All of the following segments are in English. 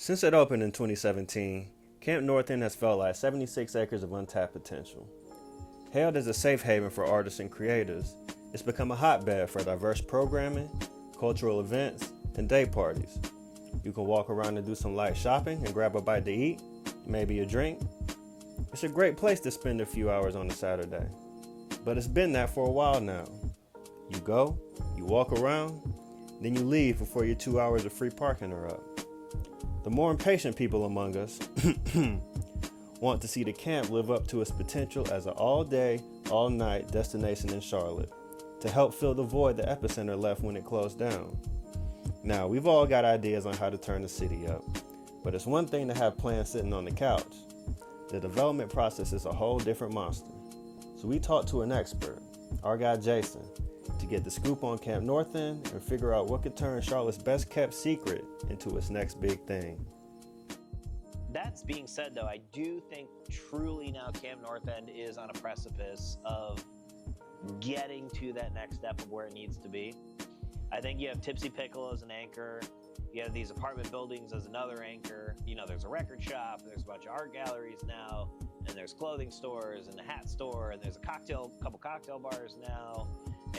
Since it opened in 2017, Camp North End has felt like 76 acres of untapped potential. Hailed as a safe haven for artists and creators, it's become a hotbed for diverse programming, cultural events, and day parties. You can walk around and do some light shopping and grab a bite to eat, maybe a drink. It's a great place to spend a few hours on a Saturday. But it's been that for a while now. You go, you walk around, then you leave before your 2 hours of free parking are up. The more impatient people among us want to see the camp live up to its potential as an all-day, all-night destination in Charlotte to help fill the void the epicenter left when it closed down. Now, we've all got ideas on how to turn the city up, but it's one thing to have plans sitting on the couch. The development process is a whole different monster. So we talked to an expert, our guy Jason, to get the scoop on Camp North End and figure out what could turn Charlotte's best kept secret into its next big thing. That being said, though, I do think truly now Camp North End is on a precipice of getting to that next step of where it needs to be. I think you have Tipsy Pickle as an anchor. You have these apartment buildings as another anchor. You know, there's a record shop, there's a bunch of art galleries now, and there's clothing stores and a hat store, and there's a couple cocktail bars now,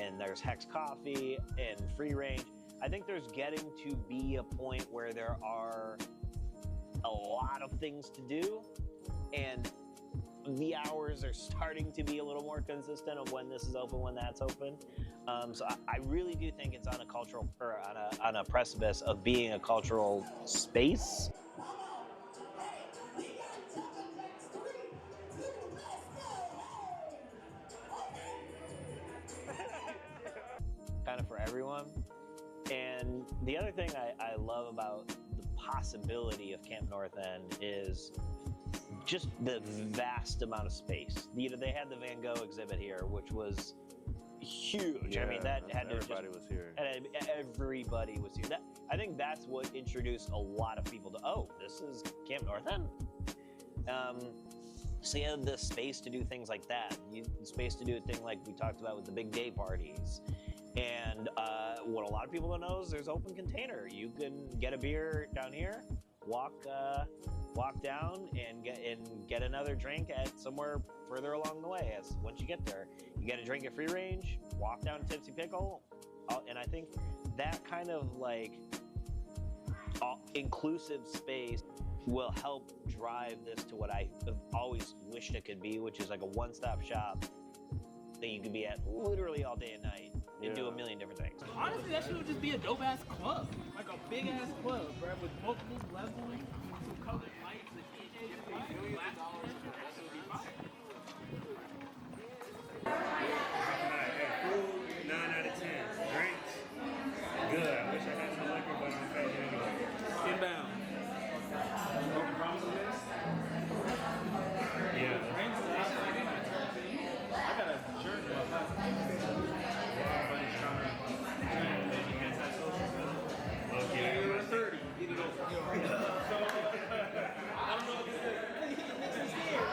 and there's Hex Coffee and Free Range. I think there's getting to be a point where there are a lot of things to do, and the hours are starting to be a little more consistent of when this is open, when that's open. So I really do think it's on a cultural, or on a precipice of being a cultural space. Kind of for everyone. And the other thing I love about the possibility of Camp North End is just the vast amount of space. You know, they had the Van Gogh exhibit here, which was huge. Yeah, I mean, that had to everybody was here. And everybody was here. I think that's what introduced a lot of people to, oh, this is Camp North End. So you have the space to do things like that. The space to do a thing like we talked about with the big day parties. And what a lot of people don't know is there's open container. You can get a beer down here, walk down and get another drink at somewhere further along the way. As once you get there, you get a drink at Free Range, walk down to Tipsy Pickle, and I think that kind of like inclusive space will help drive this to what I have always wished it could be, which is like a one-stop shop that you could be at literally all day and night and do a million different things. Honestly, that should just be a dope ass club, like a big ass club, bro, with multiple levels, some colored lights, and DJs, $1 million. That should be fire. Food, 9 out of 10. Drinks, good. I wish I had some liquor, but I'm fat anyway. Inbound. Yeah. I got a shirt. You're 30. Get it over. I don't know if it's here.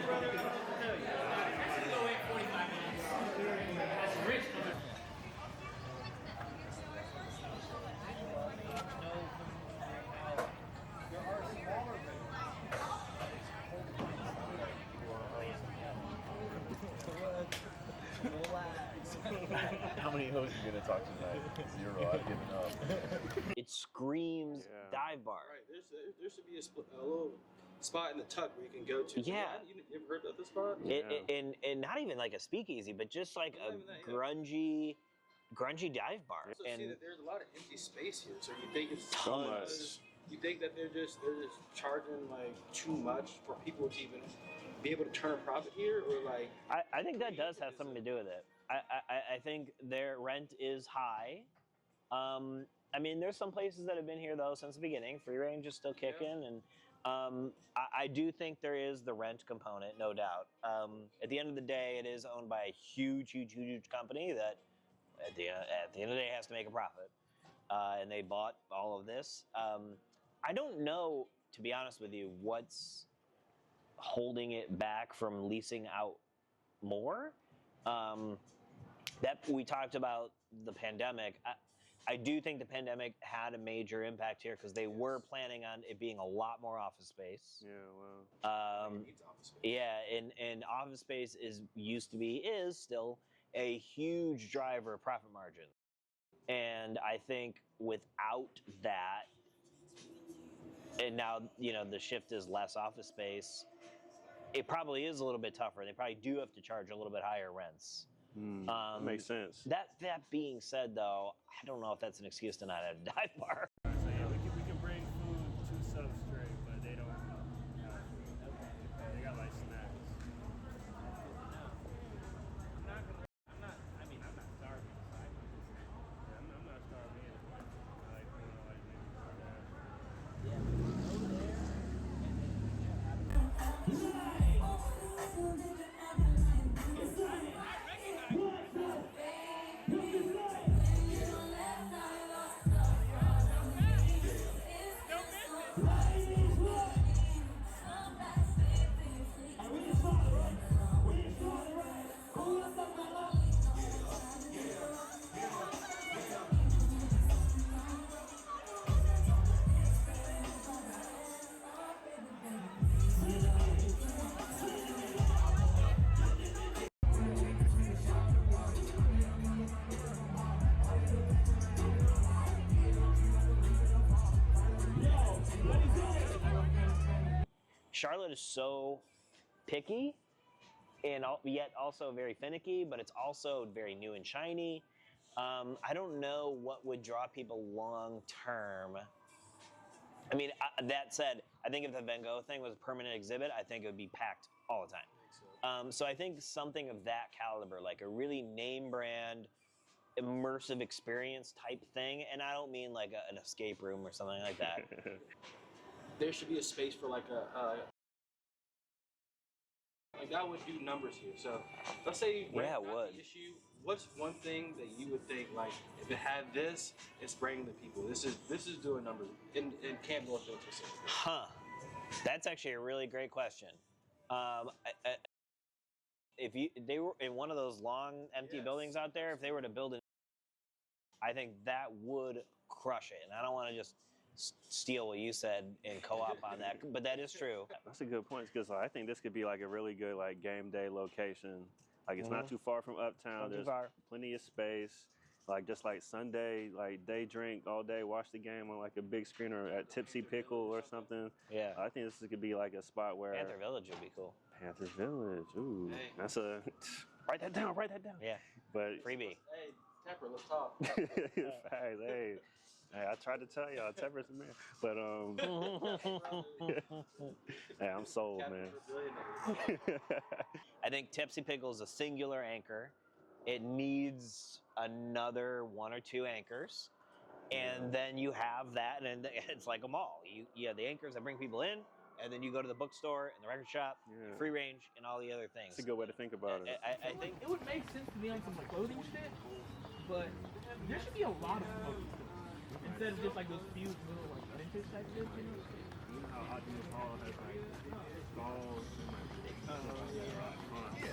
Brother, I don't know what to tell you. I still wait 45 minutes. That's rich. How many hoes are you gonna talk tonight? 0. I've given up. It screams dive bar. Right, there should be a little spot in the tuck where you can go to. Yeah. You ever heard of this spot? And not even like a speakeasy, but just like a grungy dive bar. So and see that there's a lot of empty space here, so you think it's tons. You think that they're just charging like too much for people to even be able to turn a profit here, or like? I think that does have something to do with it. I think their rent is high. I mean, there's some places that have been here though since the beginning. Free Range is still kicking, and I do think there is the rent component, no doubt. At the end of the day, it is owned by a huge company that at the end of the day has to make a profit, and they bought all of this. I don't know, to be honest with you, what's holding it back from leasing out more. That we talked about the pandemic. I do think the pandemic had a major impact here because they were planning on it being a lot more office space. Yeah, well. Needs office space. Yeah, and office space is still a huge driver of profit margin. And I think without that, and now the shift is less office space, it probably is a little bit tougher. They probably do have to charge a little bit higher rents. That makes sense. That being said, though, I don't know if that's an excuse to not have a dive bar. So yeah, we can bring food to Substrate, but they don't have food. They got like snacks. I'm not starving. So I'm not starving either. I like food, I like maybe yeah, over there. Charlotte is so picky and yet also very finicky, but it's also very new and shiny. I don't know what would draw people long term. I mean, that said, I think if the Van Gogh thing was a permanent exhibit, I think it would be packed all the time. So I think something of that caliber, like a really name brand, immersive experience type thing, and I don't mean like an escape room or something like that. There should be a space for like that would do numbers here. So let's say Yeah, it not would. the issue. What's one thing that you would think like if it had this, it's bringing the people. This is doing numbers in Camp North End specifically. Huh. That's actually a really great question. If they were in one of those long empty buildings out there, if they were to build it, I think that would crush it. And I don't want to just steal what you said and co-op on that, but that is true. That's a good point because I think this could be like a really good like game day location. Like it's not too far from Uptown. Not too There's far. plenty of space. Like just like Sunday, like day drink all day, watch the game on like a big screen or at Tipsy Pickle or something. Yeah. I think this could be like a spot where Panther Village would be cool. Panthers Village. Ooh, Hey. that's a write that down. Write that down. Yeah. But Freebie. Hey, Tepper, let's talk. facts, hey, I tried to tell y'all, Tepper's the man. But hey, I'm sold, man. I think Tipsy Pickle is a singular anchor. It needs another one or two anchors. And then you have that, and it's like a mall. You have the anchors that bring people in, and then you go to the bookstore and the record shop, free range, and all the other things. It's a good way to think about it. I think It would make sense to be on some like clothing shit, but there should be a lot of clothing stores instead of just like those few little like vintage type shit, you know? You know how Optimus Hall has like stalls and like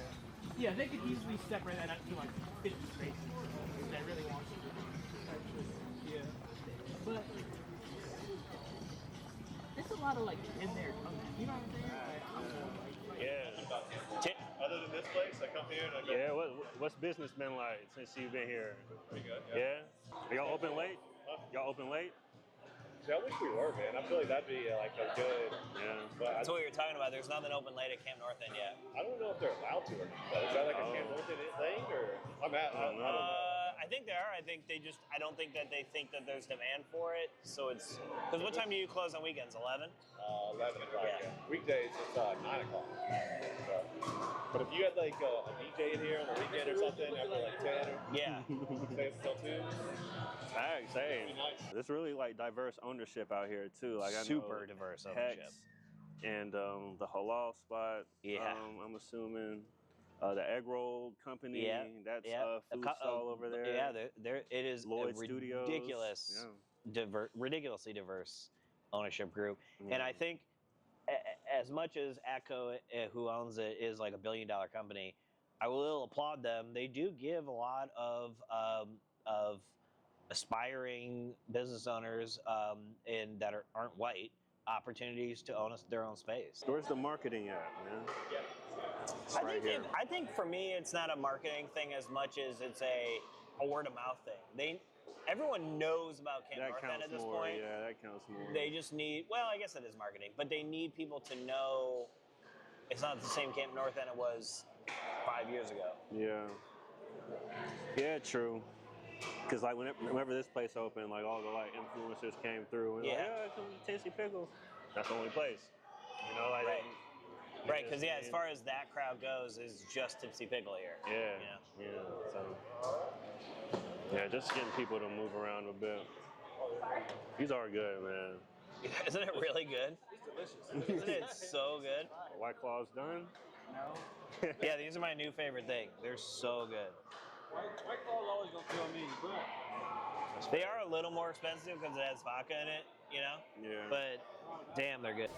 Yeah, they could easily separate that up to like 50 spaces if they really want to. Yeah. But it's a lot of like in there coming. You know what I'm saying? yeah. Other than this place, I come here and I go. Yeah, what's business been like since you've been here? Pretty good. Yeah? Are y'all open late? Y'all open late? See, I wish we were, man. I feel like that'd be like a good. Yeah. But that's what we were talking about. There's nothing open late at Camp North End yet. I don't know if they're allowed to or not. Though. Is that like a Camp North End thing, or I don't know. I think they are. I don't think that they think that there's demand for it. So it's because what time do you close on weekends? 11. 11 o'clock. Yeah. Yeah. Weekdays it's 9 o'clock. So, but if you had like a DJ in here on the weekend or something after like 10 or Yeah. stay until 2. Thanks, hey. Nice. There's really like diverse ownership out here too. Like I know Super diverse ownership. Hex and the halal spot. Yeah. I'm assuming the egg roll company. Yeah. That's Yeah. a food stall over there. Yeah, there it is. Lloyd a Studios. ridiculous, ridiculously diverse ownership group, Yeah. and I think as much as ATCO, who owns it, is like $1 billion company, I will applaud them. They do give a lot of aspiring business owners in that aren't white opportunities to own their own space. Where's the marketing at, man? It's right here. I think for me, it's not a marketing thing as much as it's a word of mouth thing. Everyone knows about Camp That North End counts at this more. point. Yeah, that counts more. They just need, well, I guess it is marketing, but they need people to know it's not the same Camp North End it was 5 years ago. Yeah. Yeah, true. Because like whenever this place opened, like all the like influencers came through and like, Yeah. yeah, come to Tasty Pickle. That's the only place. You know, like Right. you Right, just because yeah, as need- far as that crowd goes, is just Tipsy Pickle here. Yeah. You know? Yeah. So yeah, just getting people to move around a bit. These are good, man. Isn't it really good? It's delicious. Isn't it so good? White Claw's done. No. Yeah, these are my new favorite thing. They're so good. White Claw's always gonna feel me, but They are a little more expensive because it has vodka in it, you know? Yeah. But damn, they're good.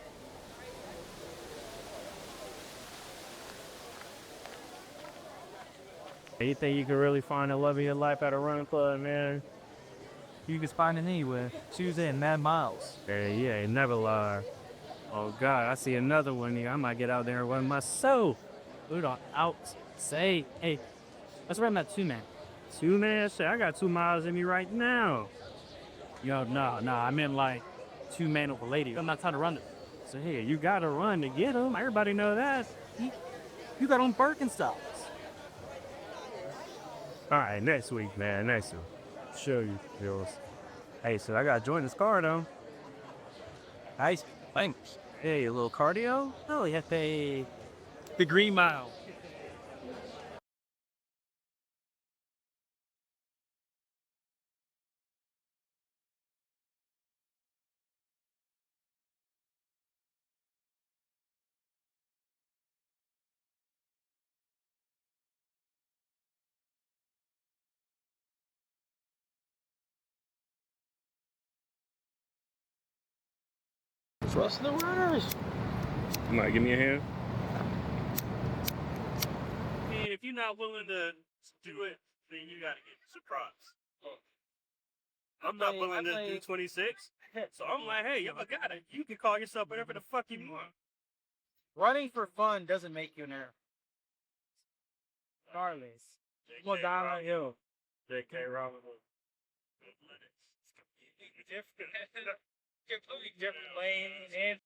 You think you can really find the love of your life at a running club, man? You can find it anywhere. Tuesday and Mad Miles. Hey, yeah, you never lie. Oh, God, I see another one here. I might get out there and run myself. Put it on out. Say, hey, let's run that 2-man. 2-man? Shit, I got 2 miles in me right now. Yo, no, I meant like 2-man with a lady. I'm not trying to run it. So, hey, you gotta run to get them. Everybody know that. You got on Birkenstocks. All right, next week, man. Next week. Show you, Jules. Hey, so I gotta join this car, though. Nice. Thanks. Hey, a little cardio? Oh, you have to the Green Mile. Trust the runners. You might give me a hand? And if you're not willing to do it, then you gotta get surprised. I'm not willing to do 26, so I'm like, hey, y'all got it. You can call yourself whatever the fuck you want. Running for fun doesn't make you an air. Regardless. Well, downhill. J.K. Rowling. Completely different lanes and